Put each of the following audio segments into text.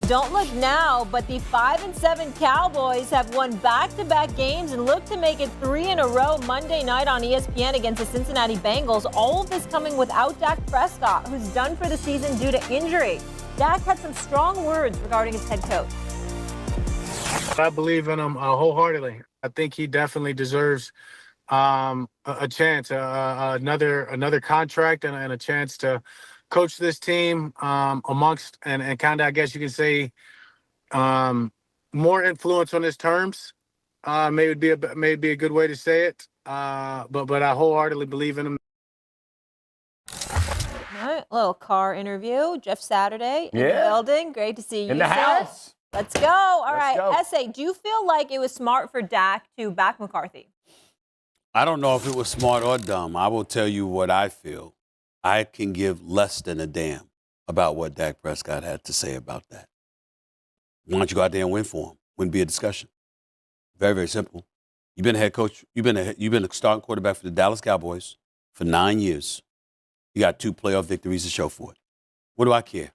don't look now, but the 5-7 Cowboys have won back-to-back games and look to make it 3 in a row Monday night on ESPN against the Cincinnati Bengals. All of this coming without Dak Prescott, who's done for the season due to injury. Dak had some strong words regarding his head coach. I believe in him wholeheartedly. I think he definitely deserves a chance, another contract, and a chance to coach this team amongst and kind of, I guess you could say, more influence on his terms. Maybe be a good way to say it. But I wholeheartedly believe in him. All right, little car interview. Jeff Saturday in the building. Great to see you, in the house. Let's go. All right, Essay, do you feel like it was smart for Dak to back McCarthy? I don't know if it was smart or dumb. I will tell you what I feel. I can give less than a damn about what Dak Prescott had to say about that. Why don't you go out there and win for him? Wouldn't be a discussion. Very, very simple. You've been a head coach. You've been a starting quarterback for the Dallas Cowboys for 9 years. You got 2 playoff victories to show for it. What do I care?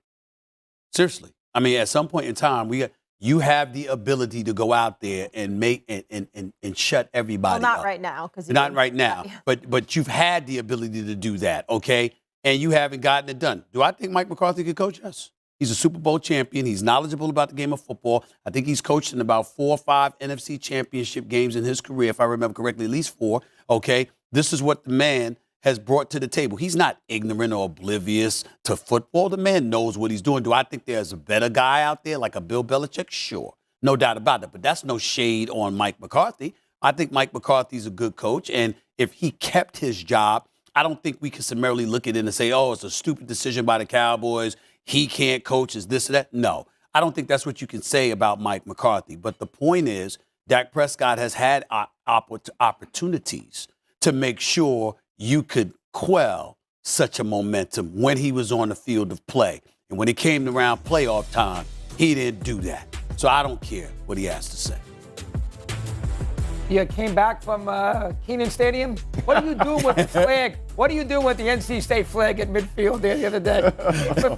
Seriously. I mean, at some point in time, you have the ability to go out there and make and shut everybody up. Not right now, not right now. But you've had the ability to do that, okay? And you haven't gotten it done. Do I think Mike McCarthy could coach us? He's a Super Bowl champion. He's knowledgeable about the game of football. I think he's coached in about 4 or 5 NFC championship games in his career, if I remember correctly, at least 4. Okay, this is what the man has brought to the table. He's not ignorant or oblivious to football. The man knows what he's doing. Do I think there's a better guy out there like a Bill Belichick? Sure. No doubt about that. But that's no shade on Mike McCarthy. I think Mike McCarthy's a good coach. And if he kept his job, I don't think we can summarily look at it and say, oh, it's a stupid decision by the Cowboys. He can't coach, is this or that. No, I don't think that's what you can say about Mike McCarthy. But the point is, Dak Prescott has had opportunities to make sure you could quell such a momentum when he was on the field of play. And when it came around playoff time, he didn't do that. So I don't care what he has to say. You came back from Kenan Stadium. What are you doing with the flag? What are you doing with the NC State flag at midfield there the other day?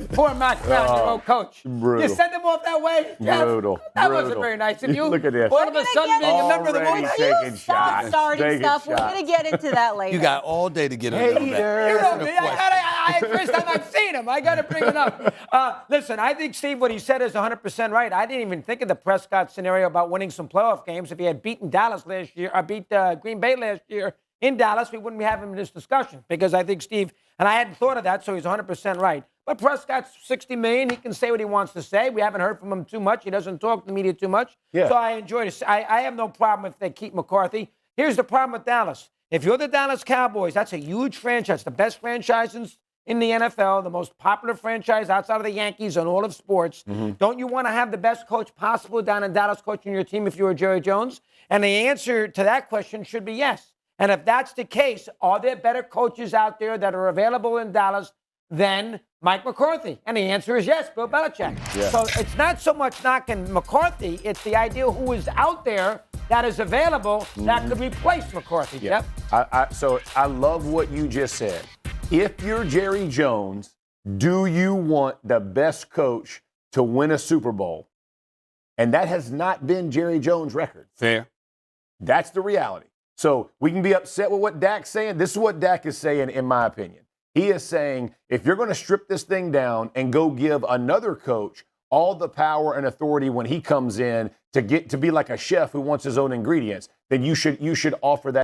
Poor Mac Brown, your old coach. Brutal. You sent him off that way? Brutal. That wasn't very nice of you. Look at this. All of a sudden being a member of the Already Warriors. taking shots. Starting stuff. We're going to get into that later. You got all day to get on Haters. that. You know me. First time I've seen him. I got to bring it up. Listen, I think, Steve, what he said is 100% right. I didn't even think of the Prescott scenario about winning some playoff games. If he had beaten Dallas last year, or beat Green Bay last year in Dallas, we wouldn't be having this discussion because I think Steve, and I hadn't thought of that, so he's 100% right. But Prescott's $60 million. He can say what he wants to say. We haven't heard from him too much. He doesn't talk to the media too much. Yeah. So I enjoy this. I have no problem if they keep McCarthy. Here's the problem with Dallas. If you're the Dallas Cowboys, that's a huge franchise, the best franchise in the NFL, the most popular franchise outside of the Yankees in all of sports. Mm-hmm. Don't you want to have the best coach possible down in Dallas coaching your team if you were Jerry Jones? And the answer to that question should be yes. And if that's the case, are there better coaches out there that are available in Dallas than Mike McCarthy? And the answer is yes, Bill Belichick. Yeah. So it's not so much knocking McCarthy, it's the idea who is out there that is available that could replace McCarthy. Yeah. So I love what you just said. If you're Jerry Jones, do you want the best coach to win a Super Bowl? And that has not been Jerry Jones' record. Fair. That's the reality. So we can be upset with what Dak's saying. This is what Dak is saying, in my opinion. He is saying, if you're going to strip this thing down and go give another coach all the power and authority when he comes in to be like a chef who wants his own ingredients, then you should offer that.